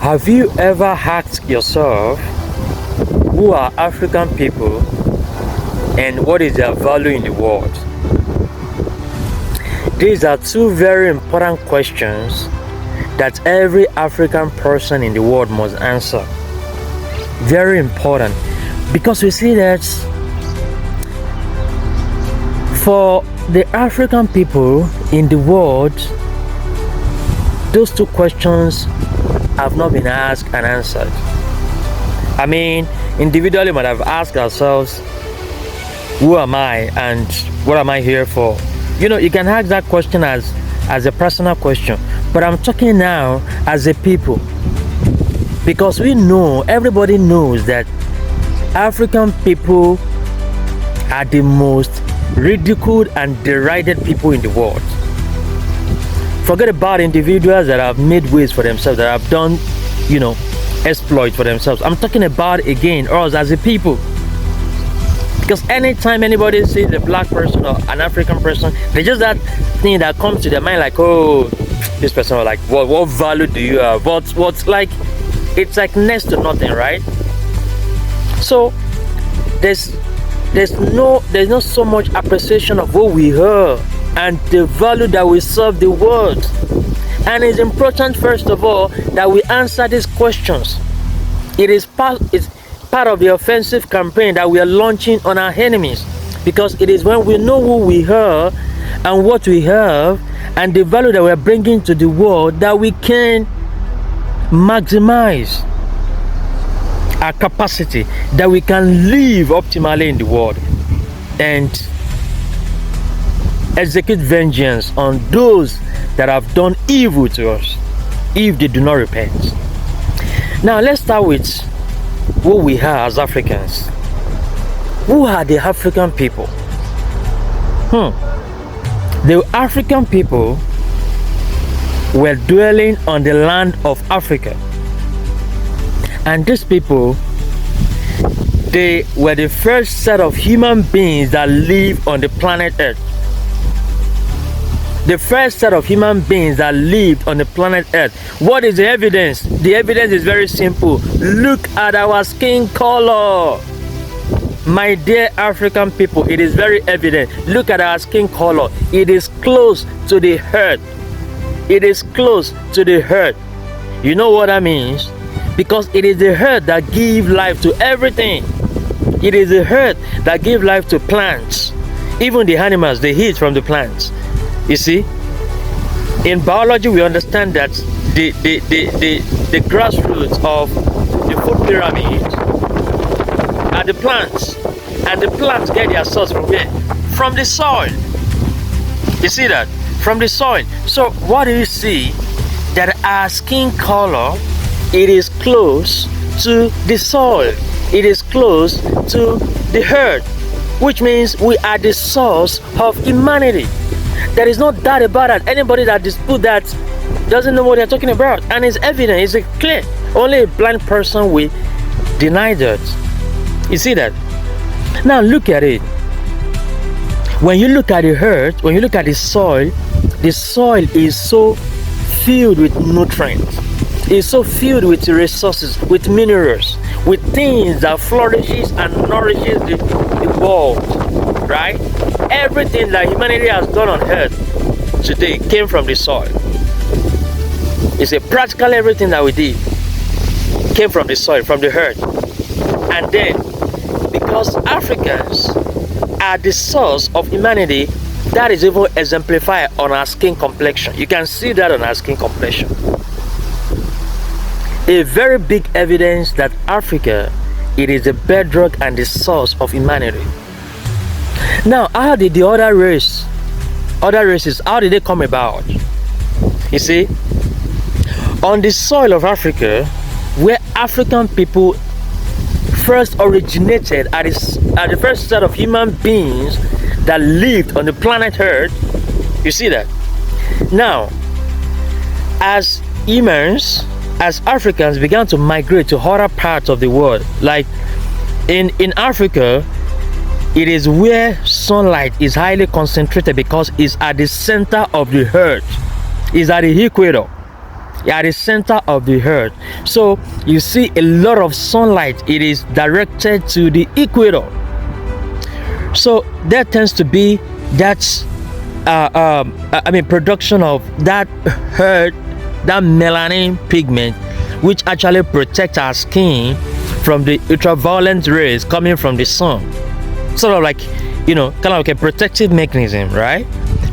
Have you ever asked yourself who are African people and what is their value in the world? These are two very important questions that every African person in the world must answer. Very important, because we see that for the African people in the world, those two questions have not been asked and answered. I mean, individually, we might have asked ourselves, who am I and what am I here for? You can ask that question as a personal question, but I'm talking now as a people, because everybody knows that African people are the most ridiculed and derided people in the world. Forget about individuals that have made ways for themselves, that have done, exploits for themselves. I'm talking about, again, us as a people. Because anytime anybody sees a black person or an African person, there's just that thing that comes to their mind, like, oh, this person, like, what value do you have? What's like, it's like next to nothing, right? So there's not so much appreciation of what we have and the value that we serve the world. And it's important, first of all, that we answer these questions. It's part of the offensive campaign that we are launching on our enemies, because it is when we know who we are and what we have and the value that we are bringing to the world that we can maximize our capacity, that we can live optimally in the world and execute vengeance on those that have done evil to us if they do not repent. Now let's start with who we are as Africans. Who are the African people? The African people were dwelling on the land of Africa, and these people, they were the first set of human beings that lived on the planet Earth. The first set of human beings that lived on the planet Earth. What is the evidence? The evidence is very simple. Look at our skin color. My dear African people, it is very evident. Look at our skin color. It is close to the earth. It is close to the earth. You know what that means? Because it is the earth that gives life to everything. It is the earth that gives life to plants. Even the animals, they eat from the plants. You see, in biology, we understand that the grassroots of the food pyramid are the plants, and the plants get their source from where? From the soil. You see that? From the soil. So what do you see? That our skin color, it is close to the soil. It is close to the earth, which means we are the source of humanity. There is no doubt about that. Anybody that disputes that doesn't know what they're talking about. And it's evident, it's clear. Only a blind person will deny that. You see that? Now look at it. When you look at the earth, when you look at the soil is so filled with nutrients. It's so filled with resources, with minerals, with things that flourishes and nourishes the world, right? Everything that humanity has done on earth today came from the soil. It's a practically everything that we did came from the soil, from the earth. And then, because Africans are the source of humanity, that is even exemplified on our skin complexion. You can see that on our skin complexion. A very big evidence that Africa, it is the bedrock and the source of humanity. Now, how did the other races, how did they come about? You see, on the soil of Africa, where African people first originated, at the first set of human beings that lived on the planet Earth, you see that? Now, as humans, as Africans began to migrate to other parts of the world, like in Africa, it is where sunlight is highly concentrated because it's at the center of the earth. It's at the equator. at the center of the earth. So you see a lot of sunlight, it is directed to the equator. So there tends to be that production of that earth, that melanin pigment, which actually protects our skin from the ultraviolet rays coming from the sun. Sort of like, kind of like a protective mechanism, right?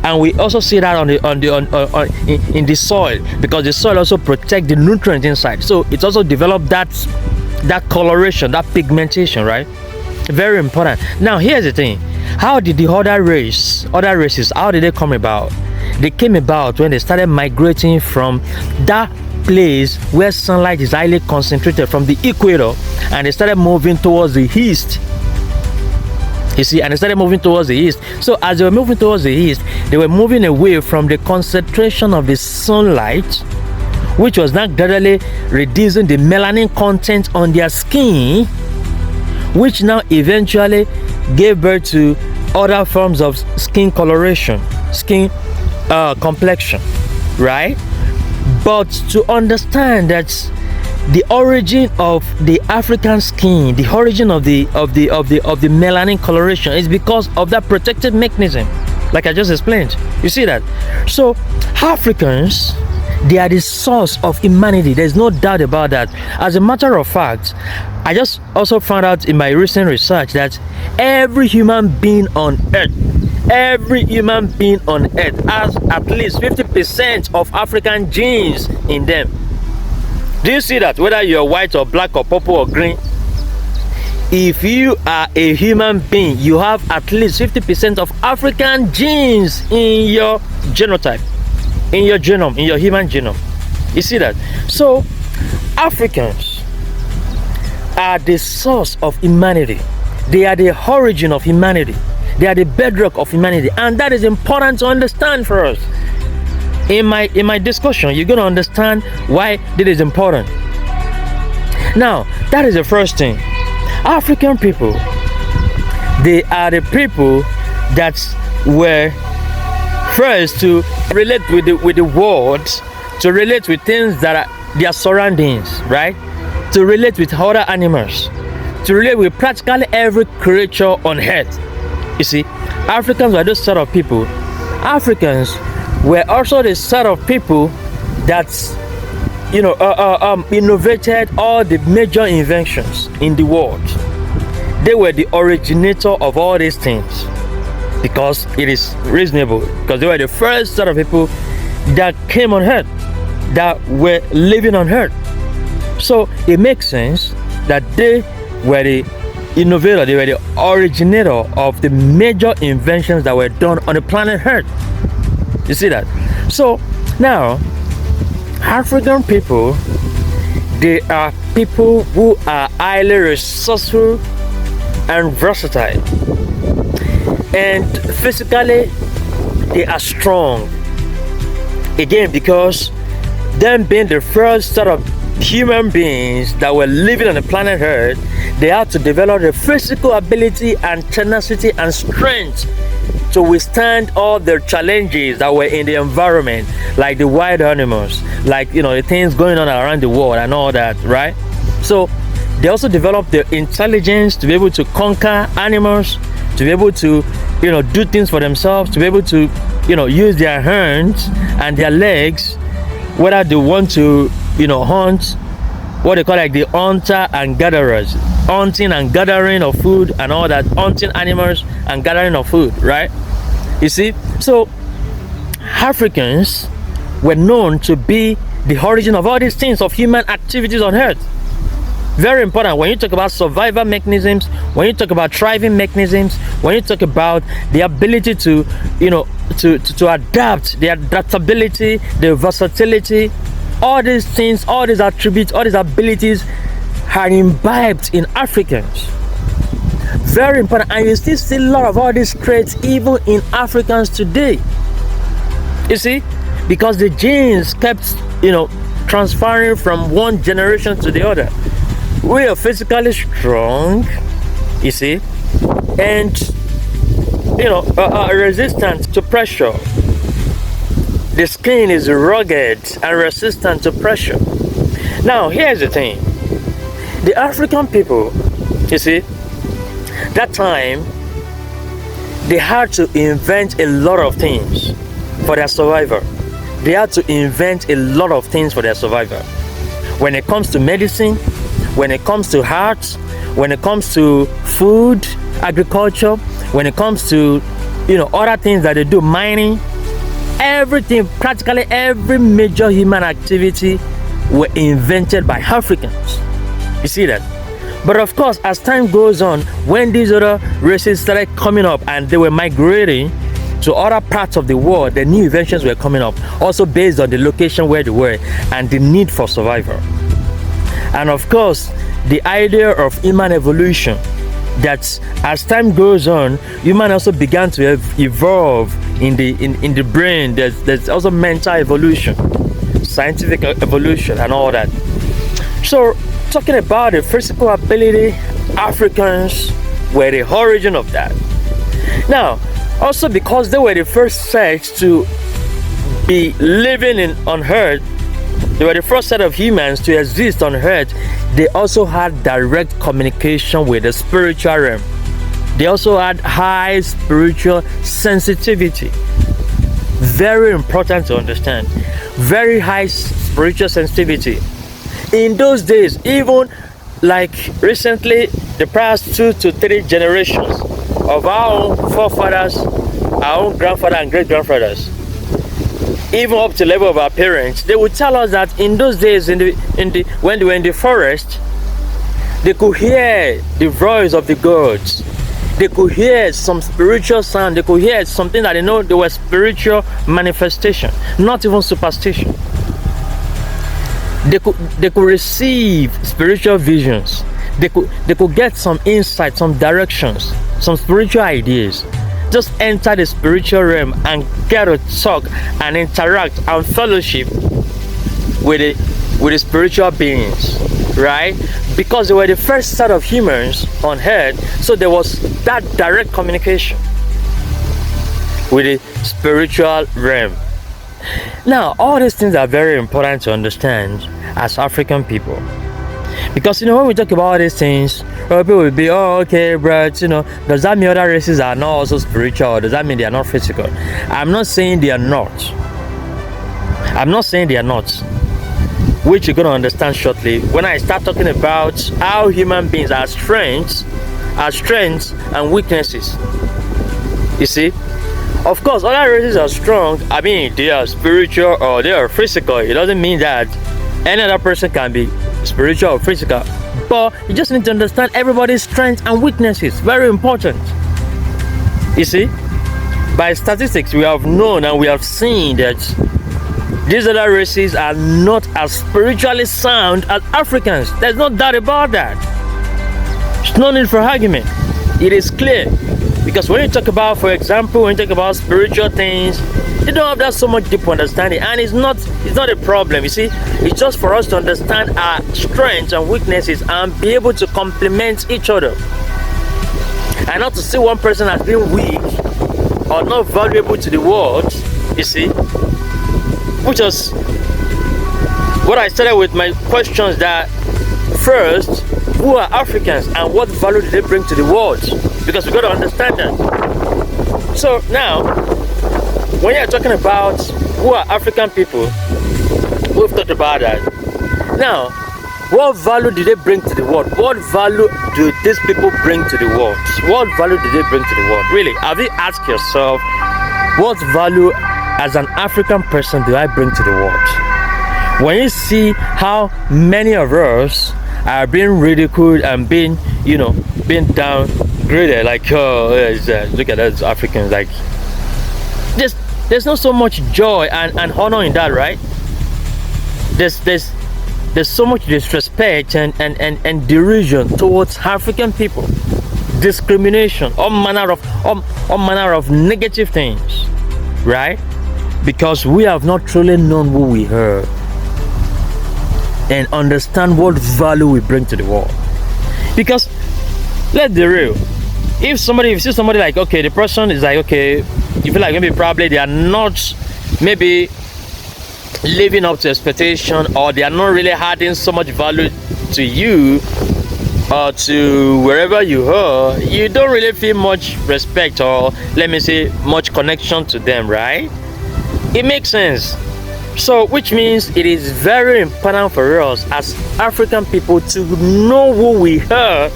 And we also see that in the soil, because the soil also protects the nutrients inside. So it also developed that coloration, that pigmentation, right? Very important. Now here's the thing: how did the other races, how did they come about? They came about when they started migrating from that place where sunlight is highly concentrated, from the equator, and they started moving towards the east. You see, and they started moving towards the east. So as they were moving towards the east, they were moving away from the concentration of the sunlight, which was not gradually reducing the melanin content on their skin, which now eventually gave birth to other forms of skin coloration, skin complexion, right? But to understand that the origin of the African skin, the origin of the melanin coloration, is because of that protective mechanism, like I just explained. You see that? So Africans, they are the source of humanity. There's no doubt about that. As a matter of fact, I just also found out in my recent research that every human being on earth has at least 50% of African genes in them. Do you see that? Whether you're white or black or purple or green, if you are a human being, you have at least 50% of African genes in your genotype, in your genome, in your human genome. You see that? So Africans are the source of humanity. They are the origin of humanity. They are the bedrock of humanity, and that is important to understand for us. In my discussion, you're going to understand why this is important. Now, that is the first thing. African people, they are the people that were first to relate with the world, to relate with things that are their surroundings, right? To relate with other animals, to relate with practically every creature on earth. You see, Africans were those set of people. Africans were also the set of people that innovated all the major inventions in the world. They were the originator of all these things, because it is reasonable, because they were the first set of people that came on earth, that were living on earth. So it makes sense that they were the innovator, they were the originator of the major inventions that were done on the planet earth. You see that? So now, African people, they are people who are highly resourceful and versatile, and physically they are strong. Again, because them being the first set of human beings that were living on the planet Earth, they had to develop the physical ability and tenacity and strength to withstand all the challenges that were in the environment, like the wild animals, like the things going on around the world and all that, right? So they also developed the intelligence to be able to conquer animals, to be able to do things for themselves, to be able to use their hands and their legs, whether they want to hunt, what they call like the hunter and gatherers, hunting and gathering of food and all that, hunting animals and gathering of food, right? You see, so Africans were known to be the origin of all these things, of human activities on earth. Very important when you talk about survival mechanisms, when you talk about thriving mechanisms, when you talk about the ability to adapt, the adaptability, the versatility, all these things, all these attributes, all these abilities are imbibed in Africans. Very important, and you still see a lot of all these traits even in Africans today. You see, because the genes kept transferring from one generation to the other. We are physically strong, you see, and resistant to pressure. The skin is rugged and resistant to pressure. Now, here's the thing. The African people, you see, that time, they had to invent a lot of things for their survival. They had to invent a lot of things for their survival. When it comes to medicine, when it comes to hearts, when it comes to food, agriculture, when it comes to, other things that they do, mining, everything, practically every major human activity were invented by Africans. You see that? But of course, as time goes on, when these other races started coming up and they were migrating to other parts of the world, the new inventions were coming up, also based on the location where they were and the need for survival. And of course, the idea of human evolution, that as time goes on, human also began to evolve in the brain. There's also mental evolution, scientific evolution, and all that. So, talking about the physical ability, Africans were the origin of that. Now, also because they were the first set to be living on Earth, they were the first set of humans to exist on Earth, they also had direct communication with the spiritual realm. They also had high spiritual sensitivity. Very important to understand. Very high spiritual sensitivity. In those days, even like recently, the past 2 to 3 generations of our own forefathers, our own grandfather and great grandfathers, even up to the level of our parents, they would tell us that in those days, when they were in the forest, they could hear the voice of the gods. They could hear some spiritual sound. They could hear something that they know they were spiritual manifestation, not even superstition. They could receive spiritual visions. They could get some insight, some directions, some spiritual ideas. Just enter the spiritual realm and get to talk and interact and fellowship with the spiritual beings, right? Because they were the first set of humans on Earth, so there was that direct communication with the spiritual realm. Now, all these things are very important to understand as African people. Because, when we talk about all these things, people will be, okay, but, does that mean other races are not also spiritual, or does that mean they are not physical? I'm not saying they are not. I'm not saying they are not. Which you're going to understand shortly when I start talking about how human beings are strengths and weaknesses. You see? Of course, other races are strong. I mean, they are spiritual or they are physical. It doesn't mean that any other person can be spiritual or physical. But you just need to understand everybody's strengths and weaknesses. Very important. You see? By statistics, we have known and we have seen that these other races are not as spiritually sound as Africans. There's no doubt about that. There's no need for argument. It is clear. Because when you talk about, for example, when you talk about spiritual things, they don't have that so much deep understanding, and it's not a problem. You see, it's just for us to understand our strengths and weaknesses and be able to complement each other, and not to see one person as being weak or not valuable to the world. You see, which is what I started with my questions. That first, who are Africans and what value do they bring to the world? Because we got to understand that. So now, when you're talking about who are African people, we've talked about that. Now, what value do they bring to the world? What value do these people bring to the world? What value do they bring to the world? Really, have you asked yourself, what value as an African person do I bring to the world? When you see how many of us are being ridiculed and being downgraded, like, look at those Africans, like, there's not so much joy and honor in that, right? There's so much disrespect and derision towards African people, discrimination, all manner of negative things, right? Because we have not truly known who we are and understand what value we bring to the world. Because let's be real, if you see somebody like, okay, the person is like, okay, you feel like maybe probably they are not maybe living up to expectation, or they are not really adding so much value to you or to wherever you are, you don't really feel much respect, or let me say much connection to them, right? It makes sense. So which means it is very important for us as African people to know who we are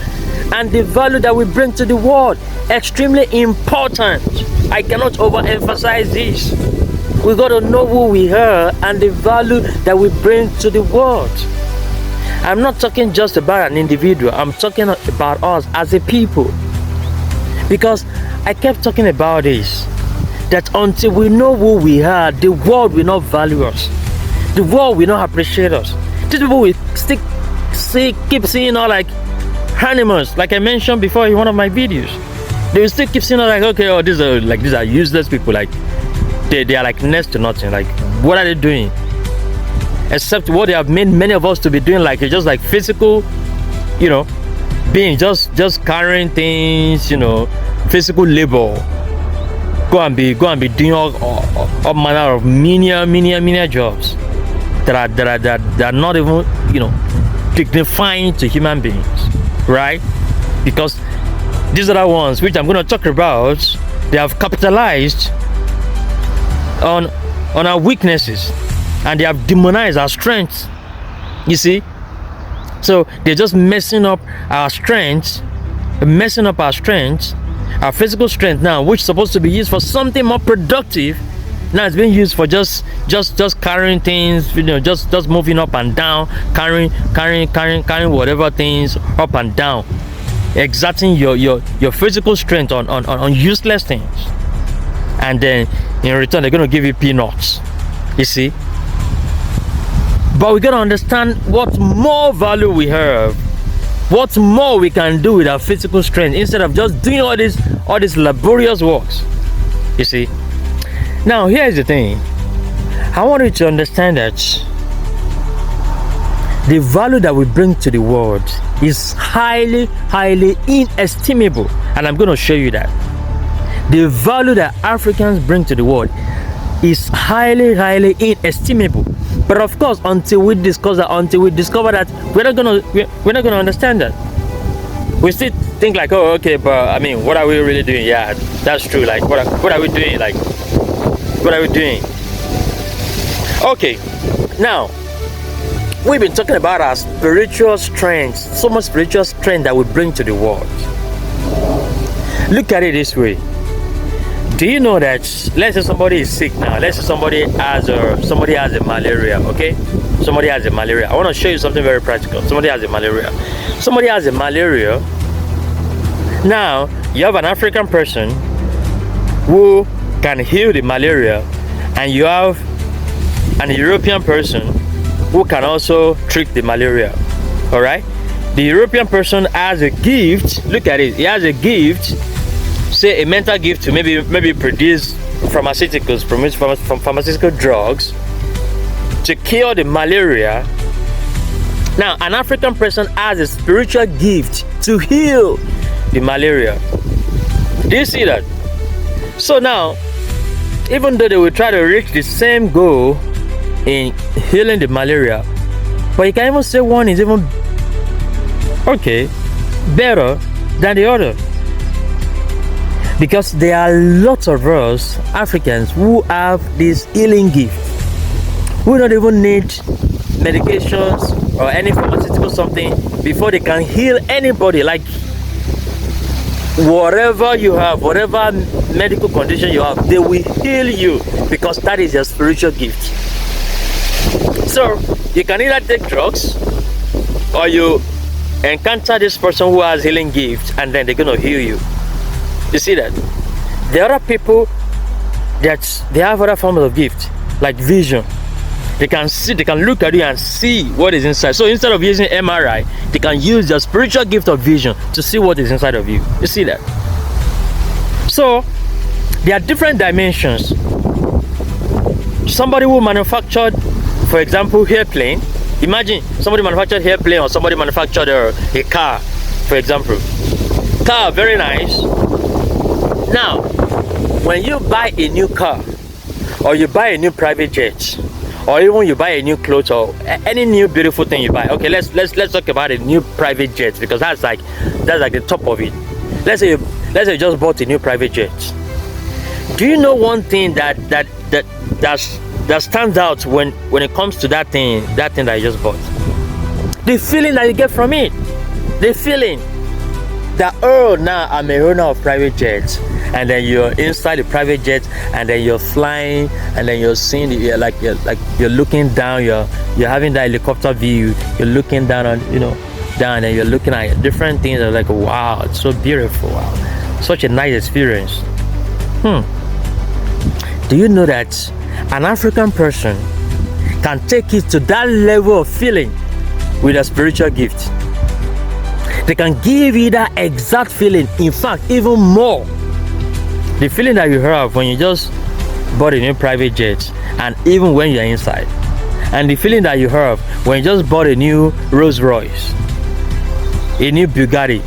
and the value that we bring to the world. Extremely important. I cannot overemphasize this. We got to know who we are and the value that we bring to the world. I'm not talking just about an individual. I'm talking about us as a people. Because I kept talking about this, that until we know who we are, the world will not value us. The world will not appreciate us. These people will keep seeing us like animals, like I mentioned before in one of my videos. They will still keep seeing us like, okay, oh, these are useless people. Like they are like next to nothing. Like, what are they doing? Except what they have made many of us to be doing, like it's just like physical, being just carrying things, physical labor. Go and be doing all manner of menial jobs that are not even dignifying to human beings, right? Because these other ones, which I'm going to talk about, they have capitalized on our weaknesses, and they have demonized our strengths. You see, so they're just messing up our strengths, our physical strength now, which is supposed to be used for something more productive. Now it's being used for just carrying things, just moving up and down, carrying whatever things up and down, exerting your physical strength on useless things, and then in return they're going to give you peanuts. You see. But we gotta understand what more value we have, what more we can do with our physical strength instead of just doing all these laborious works. You see. Now here's the thing. I want you to understand that the value that we bring to the world is highly inestimable, and I'm going to show you that. The value that Africans bring to the world is highly inestimable. But of course, until we discover that, we're not gonna understand that. We still think like, oh, okay, but I mean, what are we really doing? Yeah, that's true. Like, what are we doing? Like, what are we doing? Okay, now we've been talking about our spiritual strength, so much spiritual strength that we bring to the world. Look at it this way. Do you know that, let's say somebody is sick now, let's say somebody has a malaria, okay? Somebody has a malaria. I want to show you something very practical. Somebody has a malaria. Now, you have an African person who can heal the malaria, and you have an European person who can also treat the malaria, all right? The European person has a gift. Look at it. He has a gift, say a mental gift, to maybe produce pharmaceuticals, from pharmaceutical drugs to cure the malaria. Now, an African person has a spiritual gift to heal the malaria. Do you see that? So now, even though they will try to reach the same goal in healing the malaria, but you can even say one is even better than the other. Because there are lots of us Africans who have this healing gift. We don't even need medications or any pharmaceutical something before they can heal anybody. Like, whatever you have, whatever medical condition you have, they will heal you, because that is your spiritual gift. So you can either take drugs, or you encounter this person who has healing gift, and then they're going to heal you. You see that? There are people that they have other forms of gift, like vision. They can see, they can look at you and see what is inside. So instead of using MRI, they can use their spiritual gift of vision to see what is inside of you. You see that? So there are different dimensions. Somebody who manufactured, for example, airplane. Imagine somebody manufactured airplane, or somebody manufactured a car, for example. Car, very nice. Now, when you buy a new car, or you buy a new private jet, or even you buy a new clothes or any new beautiful thing you buy. Okay, let's talk about a new private jet, because that's like the top of it. Let's say you just bought a new private jet. Do you know one thing that stands out when it comes to that thing that you just bought? The feeling that you get from it. The feeling that, oh, now I'm a owner of private jets, and then you're inside the private jet, and then you're flying, and then you're seeing you're looking down, you're having that helicopter view, you're looking down on down, and you're looking at different things, and like, wow, it's so beautiful, wow, such a nice experience. Do you know that an African person can take it to that level of feeling with a spiritual gift? They can give you that exact feeling, in fact, even more. The feeling that you have when you just bought a new private jet, and even when you're inside. And the feeling that you have when you just bought a new Rolls Royce, a new Bugatti,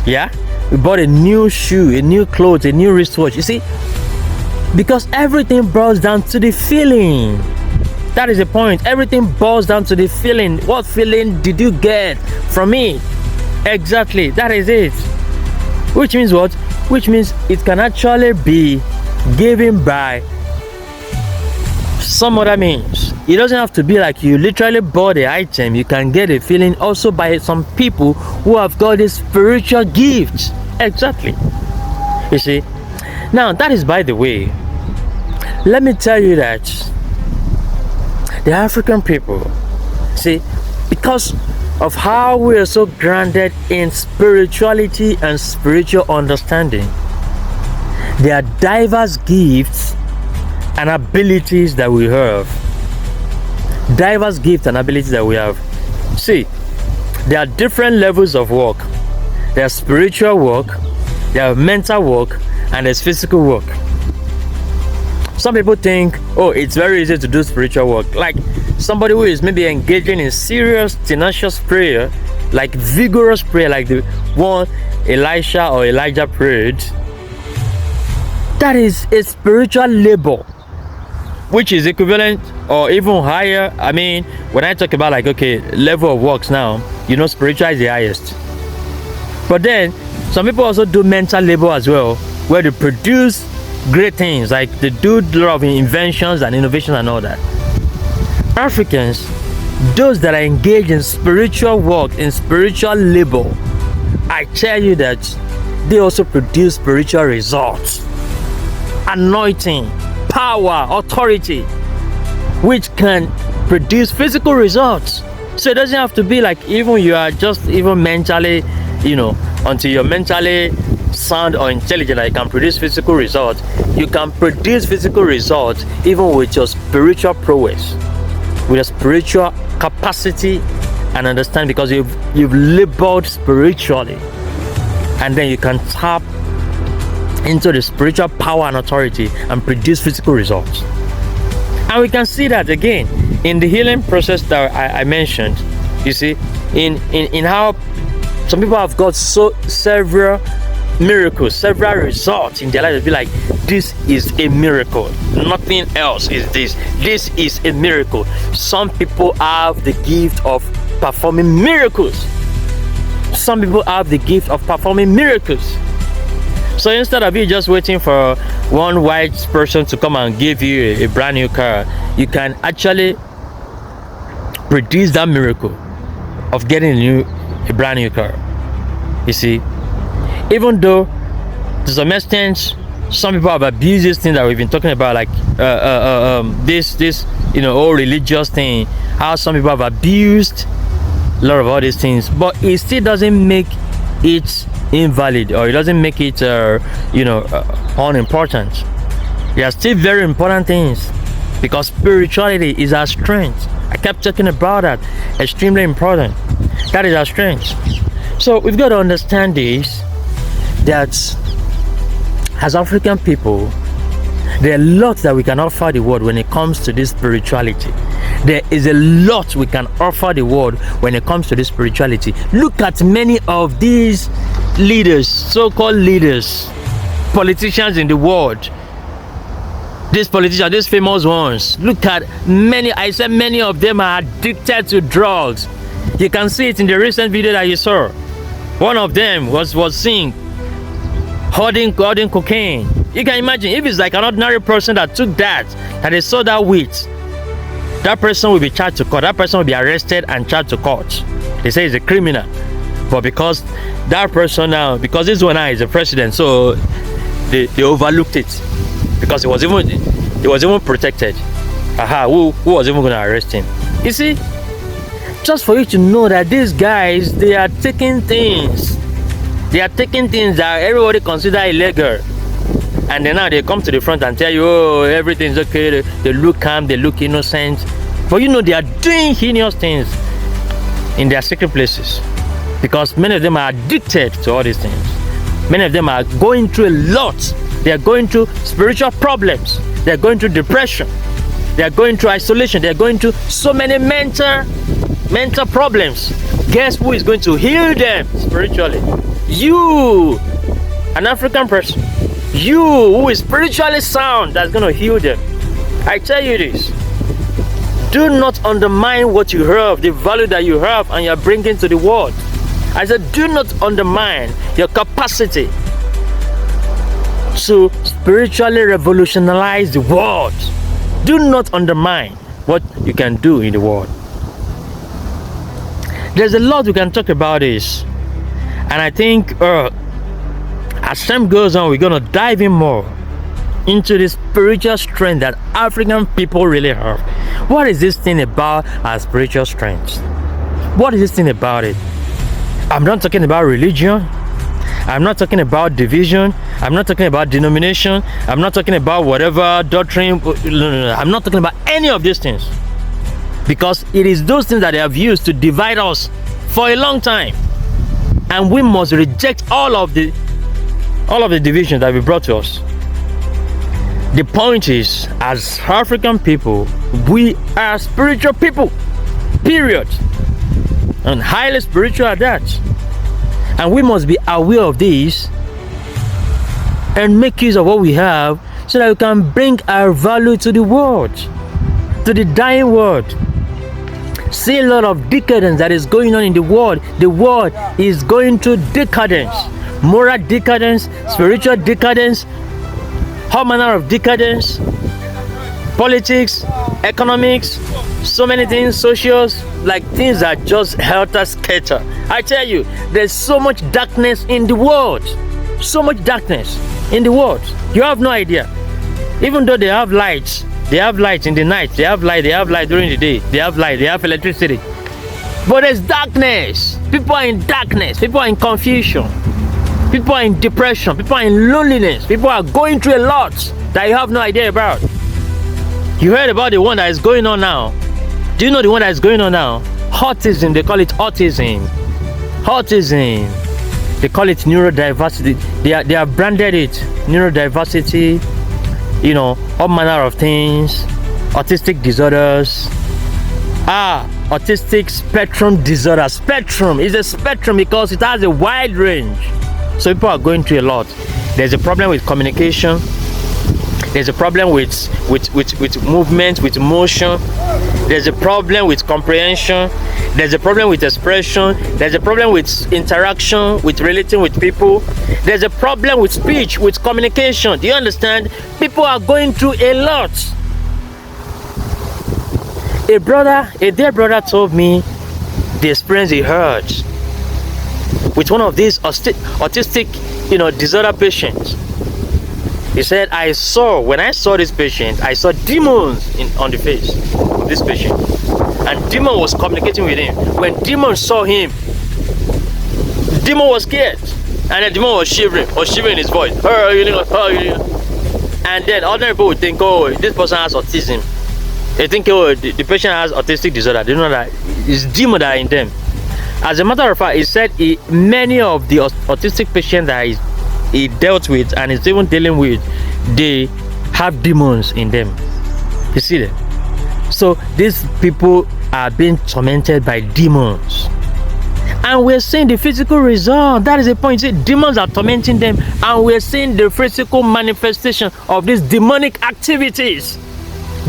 yeah? You bought a new shoe, a new clothes, a new wristwatch. You see? Because everything boils down to the feeling. That is the point. Everything boils down to the feeling. What feeling did you get from it? Exactly, that is it. Which means what? Which means it can actually be given by some other means. It doesn't have to be like you literally bought the item. You can get a feeling also by some people who have got this spiritual gift. Exactly. You see? Now, that is by the way. Let me tell you that the African people, see, because of how we are so grounded in spirituality and spiritual understanding, there are diverse gifts and abilities that we have. Diverse gifts and abilities that we have. See, there are different levels of work. There's spiritual work, there's mental work, and there's physical work. Some people think, oh, it's very easy to do spiritual work. Like somebody who is maybe engaging in serious, tenacious prayer, like vigorous prayer, like the one Elisha or Elijah prayed. That is a spiritual labor, which is equivalent or even higher. I mean, when I talk about like, okay, level of works now, spiritual is the highest. But then, some people also do mental labor as well, where they produce great things, like they do a lot of inventions and innovations and all that. Africans, those that are engaged in spiritual work, in spiritual labor, I tell you that they also produce spiritual results, anointing, power, authority, which can produce physical results. So it doesn't have to be like even you are just even mentally, until you're mentally sound or intelligent that you can produce physical results. You can produce physical results even with your spiritual prowess, with your spiritual capacity and understand, because you've labored spiritually, and then you can tap into the spiritual power and authority and produce physical results. And we can see that again in the healing process that I mentioned. You see, in how some people have got several miracles, several results in their life. They'll be like, this is a miracle, nothing else is this. This is a miracle. Some people have the gift of performing miracles. Some people have the gift of performing miracles. So instead of you just waiting for one white person to come and give you a brand new car, you can actually produce that miracle of getting a brand new car. You see, even though to some extent some people have abused this thing that we've been talking about, like this whole religious thing, how some people have abused a lot of all these things, but it still doesn't make it invalid, or it doesn't make it unimportant. They are still very important things, because spirituality is our strength. I kept talking about that. Extremely important. That is our strength. So we've got to understand this, that as African people, there are lots that we can offer the world when it comes to this spirituality. There is a lot we can offer the world when it comes to this spirituality. Look at many of these leaders, so-called leaders, politicians in the world. These politicians, these famous ones, look at many, I said many of them are addicted to drugs. You can see it in the recent video that you saw. One of them was seen hoarding cocaine. You can imagine if it's like an ordinary person that took that they saw that with, that person will be charged to court. That person will be arrested and charged to court. They say he's a criminal. But because that person now, because this one now is a president, so they overlooked it. Because he was even protected. Who was even going to arrest him? You see, just for you to know that these guys, they are taking things that everybody consider illegal, and then now they come to the front and tell you, oh, everything's okay. They look calm, they look innocent, but you know they are doing heinous things in their secret places, because many of them are addicted to all these things. Many of them are going through a lot. They are going through spiritual problems. They are going through depression. They are going through isolation. They are going through so many mental problems. Guess who is going to heal them spiritually? You, an African person. You, who is spiritually sound, that's going to heal them. I tell you this. Do not undermine what you have, the value that you have and you're bringing to the world. I said, do not undermine your capacity to spiritually revolutionize the world. Do not undermine what you can do in the world. There's a lot we can talk about this, and I think as time goes on, we're gonna dive in more into the spiritual strength that African people really have. What is this thing about our spiritual strength? What is this thing about it? I'm not talking about religion. I'm not talking about division. I'm not talking about denomination. I'm not talking about whatever doctrine. No. I'm not talking about any of these things, because it is those things that they have used to divide us for a long time, and we must reject all of the divisions that we brought to us. The point is, as African people, we are spiritual people, period, and highly spiritual at that. And we must be aware of this and make use of what we have, so that we can bring our value to the world, to the dying world. See a lot of decadence that is going on in the world. The world is going through decadence, moral decadence, spiritual decadence, all manner of decadence, politics, economics, so many things, socials, like things are just helter-skelter. I tell you, there's so much darkness in the world. So much darkness in the world. You have no idea. Even though they have lights in the night, they have light during the day, they have light, they have electricity. But there's darkness. People are in darkness. People are in confusion. People are in depression. People are in loneliness. People are going through a lot that you have no idea about. You heard about the one that is going on now. Do you know the one that is going on now? Autism, they call it autism. Autism. They call it neurodiversity. They have branded it neurodiversity, you know, all manner of things, autistic disorders. Autistic spectrum disorder. Spectrum is a spectrum because it has a wide range. So people are going through a lot. There's a problem with communication. There's a problem with movement, with motion. There's a problem with comprehension. There's a problem with expression. There's a problem with interaction, with relating with people. There's a problem with speech, with communication. Do you understand? People are going through a lot. A dear brother told me the experience he heard with one of these autistic, disorder patients. He said, when I saw this patient, I saw demons on the face of this patient. And demon was communicating with him. When demon saw him, demon was scared. And the demon was shivering his voice. And then ordinary people would think, oh, this person has autism. They think, oh, the patient has autistic disorder. They don't know that it's demon that are in them. As a matter of fact, he said many of the autistic patients that he dealt with and is even dealing with, they have demons in them. You see that? So these people are being tormented by demons. And we're seeing the physical result. That is the point. See, demons are tormenting them, and we're seeing the physical manifestation of these demonic activities.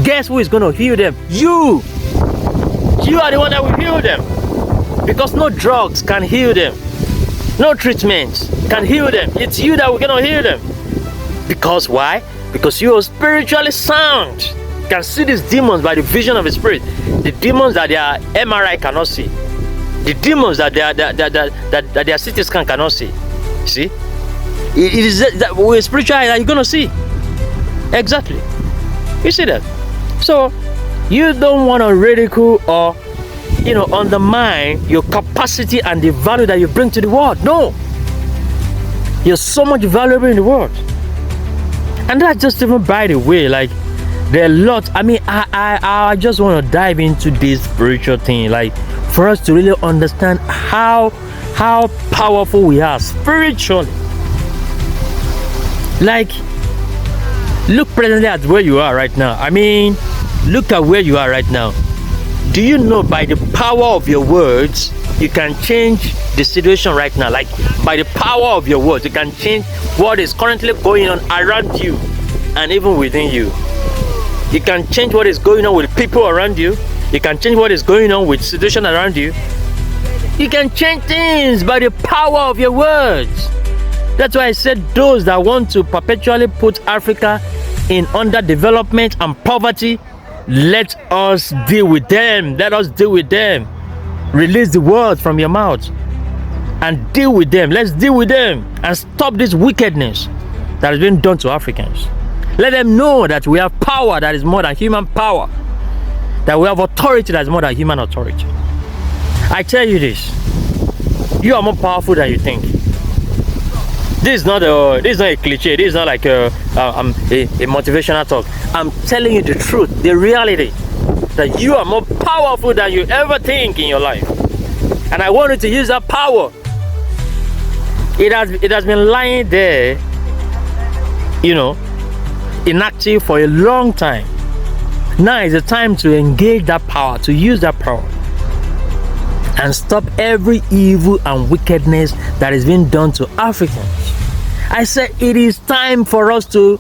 Guess who is going to heal them? You! You are the one that will heal them. Because no drugs can heal them. No treatments can heal them. It's you that we're going to heal them. Because why? Because you are spiritually sound. You can see these demons by the vision of the spirit. The demons that their MRI cannot see. The demons that their CT scan cannot see. See? It is that with spiritual eye that you're going to see. Exactly. You see that? So, you don't want to ridicule or, undermine your capacity and the value that you bring to the world. No. You're so much valuable in the world. And that's just even by the way, like, there are lots. I mean, I just want to dive into this spiritual thing, like, for us to really understand how powerful we are spiritually. Like, look presently at where you are right now. I mean, look at where you are right now. Do you know by the power of your words, you can change the situation right now? Like, by the power of your words, you can change what is currently going on around you and even within you. You can change what is going on with people around you. You can change what is going on with situation around you. You can change things by the power of your words. That's why I said those that want to perpetually put Africa in underdevelopment and poverty, let us deal with them. Let us deal with them. Release the word from your mouth and deal with them. Let's deal with them and stop this wickedness that has been done to Africans. Let them know that we have power that is more than human power, that we have authority that is more than human authority. I tell you this, you are more powerful than you think. This is not a cliche. This is not like a motivational talk. I'm telling you the truth, the reality, that you are more powerful than you ever think in your life. And I want you to use that power. It has been lying there, inactive for a long time. Now is the time to engage that power, to use that power, and stop every evil and wickedness that is being done to Africans. I said it is time for us to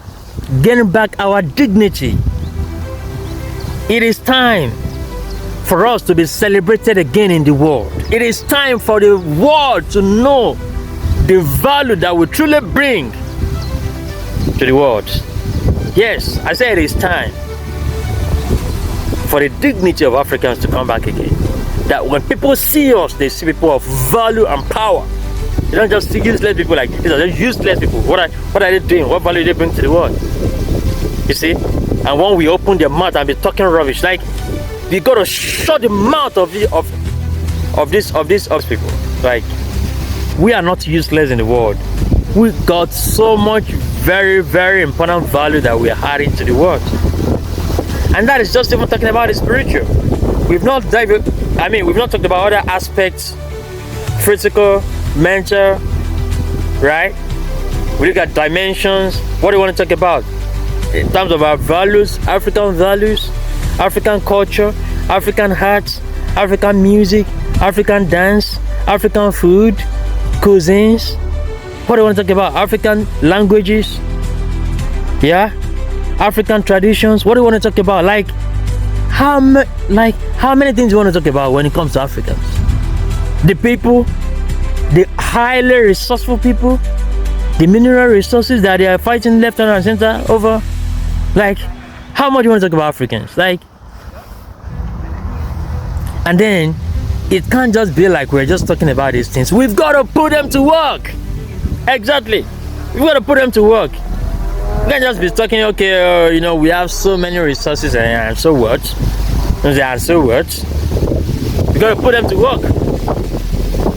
gain back our dignity. It is time for us to be celebrated again in the world. It is time for the world to know the value that we truly bring to the world. Yes, I said it is time for the dignity of Africans to come back again. That when people see us, they see people of value and power. They don't just see useless people like these are just useless people. What are they doing? What value do they bring to the world? You see? And when we open their mouth and be talking rubbish, like, we got to shut the mouth of these people. Like, we are not useless in the world. We got so much very, very important value that we are adding to the world. And that is just even talking about the spiritual. We've not talked about other aspects, physical, mental, right? We look at dimensions. What do you want to talk about? In terms of our values, African culture, African arts, African music, African dance, African food, cuisines. What do you want to talk about? African languages, yeah, African traditions. What do you want to talk about? Like how many things you want to talk about when it comes to Africans? The people, the highly resourceful people, the mineral resources that they are fighting left and center over. Like, how much you want to talk about Africans? Like, and then it can't just be like we're just talking about these things. We've got to put them to work. Exactly. We've got to put them to work. We can't just be talking, okay, we have so many resources and so what? They are so what? We got to put them to work.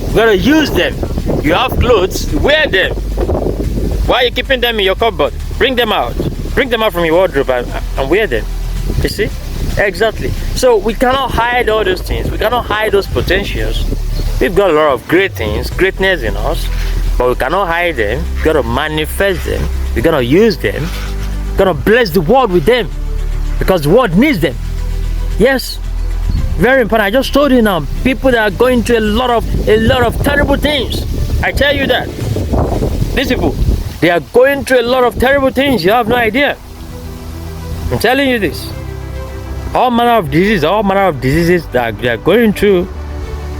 We got to use them. You have clothes, wear them. Why are you keeping them in your cupboard? Bring them out. Bring them out from your wardrobe and wear them. You see? Exactly. So we cannot hide all those things. We cannot hide those potentials. We've got a lot of great things, greatness in us, but we cannot hide them. We've got to manifest them. We're going to use them. We're going to bless the world with them because the world needs them. Yes. Very important. I just told you now, people that are going through a lot of terrible things. I tell you that. These people, they are going through a lot of terrible things. You have no idea. I'm telling you this. All manner of diseases that they are going through.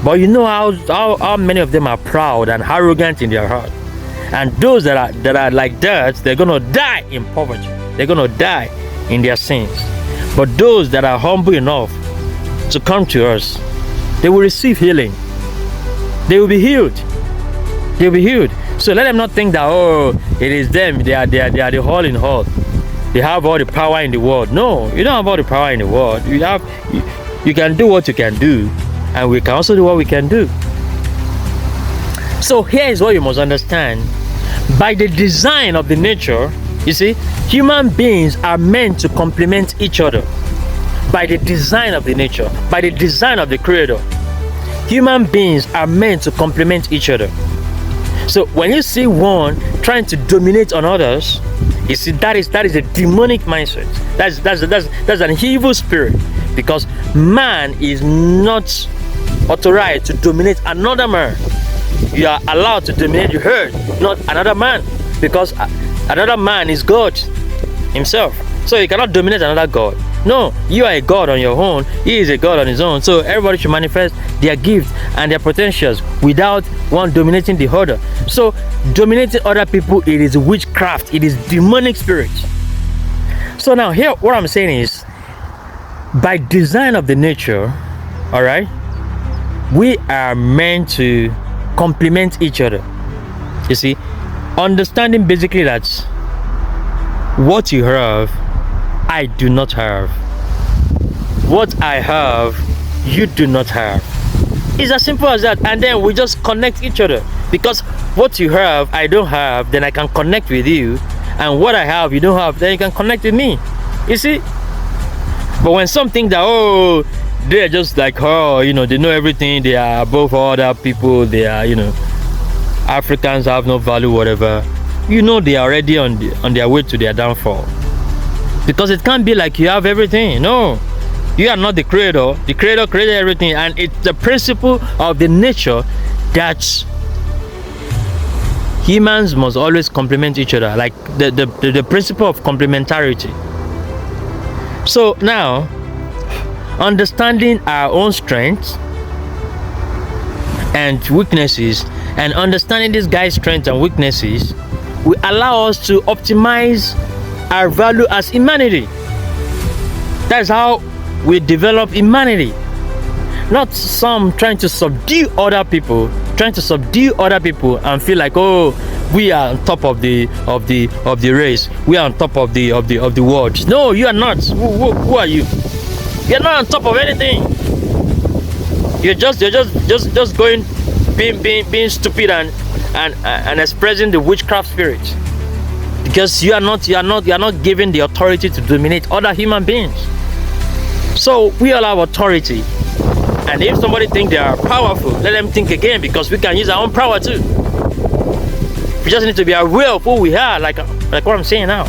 But you know how many of them are proud and arrogant in their heart. And those that are like that, they're gonna die in poverty. They're gonna die in their sins. But those that are humble enough to come to us, they will receive healing. They will be healed. They will be healed. So let them not think that, oh, it is them. They are the all in all. They have all the power in the world. No, you don't have all the power in the world. You can do what you can do, and we can also do what we can do. So here is what you must understand. By the design of the nature, you see, human beings are meant to complement each other. By the design of the nature, by the design of the Creator, human beings are meant to complement each other. So when you see one trying to dominate on others, you see that is a demonic mindset. That's an evil spirit, because man is not authorized to dominate another man. You are allowed to dominate the herd, not another man, because another man is God himself. So you cannot dominate another God. No, you are a God on your own. He is a God on his own. So everybody should manifest their gifts and their potentials without one dominating the other. So dominating other people, it is witchcraft. It is demonic spirit. So now here, what I'm saying is, by design of the nature, all right, we are meant to complement each other. You see, understanding basically that what you have, I do not have. What I have, you do not have. It's as simple as that. And then we just connect each other, because what you have, I don't have, then I can connect with you. And what I have, you don't have, then you can connect with me. You see? But when some think that, oh, they're just like, oh, you know, they know everything, they are above all other people, they are, you know, Africans have no value, whatever, you know, they are already on their way to their downfall. Because it can't be like you have everything. No, you are not the Creator. The Creator created everything, and it's the principle of the nature that humans must always complement each other, like the principle of complementarity. So now, understanding our own strengths and weaknesses, and understanding this guy's strengths and weaknesses, will allow us to optimize our value as humanity. That's how we develop humanity. Not some trying to subdue other people, and feel like, oh, we are on top of the race, we are on top of the world. No, you are not. Who are you? You're not on top of anything. You're just going, being stupid and expressing the witchcraft spirit, because you are not given the authority to dominate other human beings. So we all have authority, and if somebody thinks they are powerful, let them think again, because we can use our own power too. We just need to be aware of who we are, like what I'm saying now.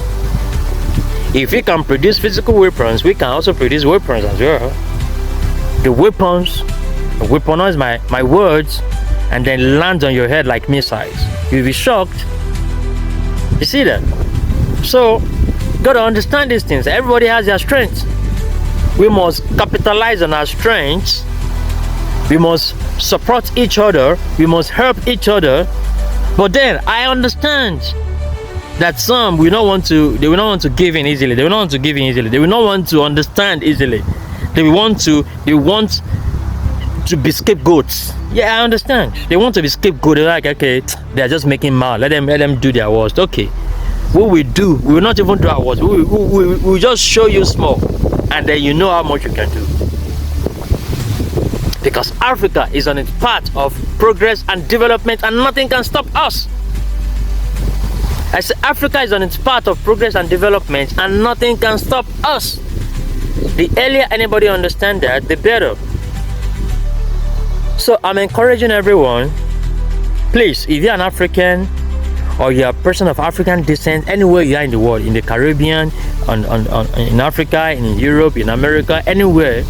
If we can produce physical weapons, we can also produce weapons as well. The weapons, weaponize my words, and then land on your head like missiles. You'll be shocked. You see that? So, gotta understand these things. Everybody has their strengths. We must capitalize on our strengths. We must support each other. We must help each other. But then I understand that some will not want to. They will not want to give in easily. They will not want to give in easily. They will not want to understand easily. They want to be scapegoats. Yeah, I understand. They want to be scapegoat. They're like, okay, they're just making mad. Let them do their worst. Okay, what we do, we will not even do our worst. We will just show you small, and then you know how much you can do. Because Africa is on its path of progress and development, and nothing can stop us. I say Africa is on its path of progress and development, and nothing can stop us. The earlier anybody understands that, the better. So I'm encouraging everyone, please, if you're an African or you're a person of African descent, anywhere you are in the world, in the Caribbean, in Africa, in Europe, in America, anywhere,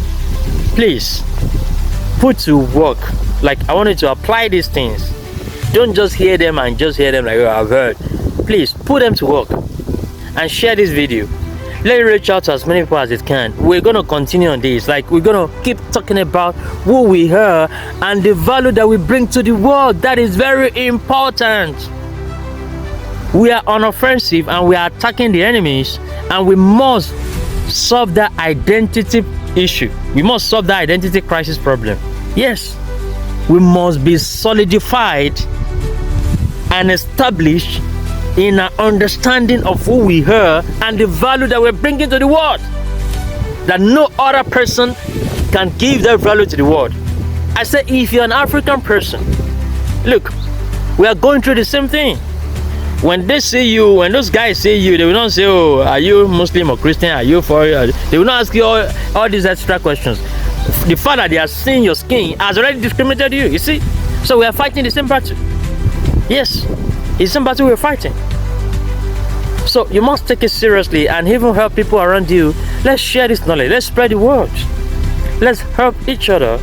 please put to work. Like, I want you to apply these things. Don't just hear them and just hear them like, oh, I've heard. Please put them to work and share this video. Let it reach out to as many people as it can. We're going to continue on this. Like, we're going to keep talking about who we are and the value that we bring to the world. That is very important. We are on offensive and we are attacking the enemies, and we must solve that identity issue. We must solve that identity crisis problem. Yes, we must be solidified and established in our understanding of who we are and the value that we're bringing to the world, that no other person can give that value to the world. I say, if you're an African person, look, we are going through the same thing. When they see you, when those guys see you, they will not say, oh, are you Muslim or Christian, are you for it? They will not ask you all these extra questions. The fact that they are seeing your skin has already discriminated you, you see. So we are fighting the same battle. Yes, it's the same battle we're fighting. So you must take it seriously and even help people around you. Let's share this knowledge. Let's spread the word. Let's help each other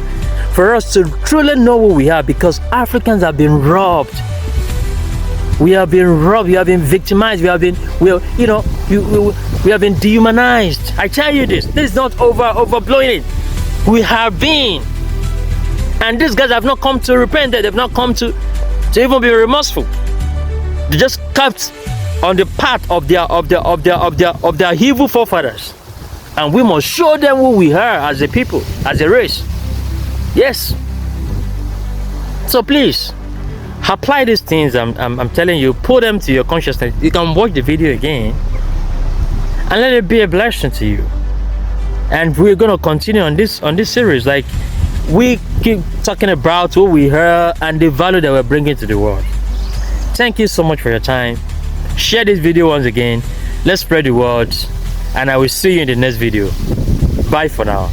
for us to truly know who we are, because Africans have been robbed. We have been robbed. We have been victimized. We have been dehumanized. I tell you this. This is not overblowing it. We have been. And these guys have not come to repent. They've not come to even be remorseful. They just kept on the path of their evil forefathers, and we must show them who we are as a people, as a race. Yes. So please apply these things. I'm telling you, put them to your consciousness. You can watch the video again and let it be a blessing to you. And we're gonna continue on this series. Like, we keep talking about who we are and the value that we're bringing to the world. Thank you so much for your time. Share this video once again. Let's spread the word, and I will see you in the next video. Bye for now.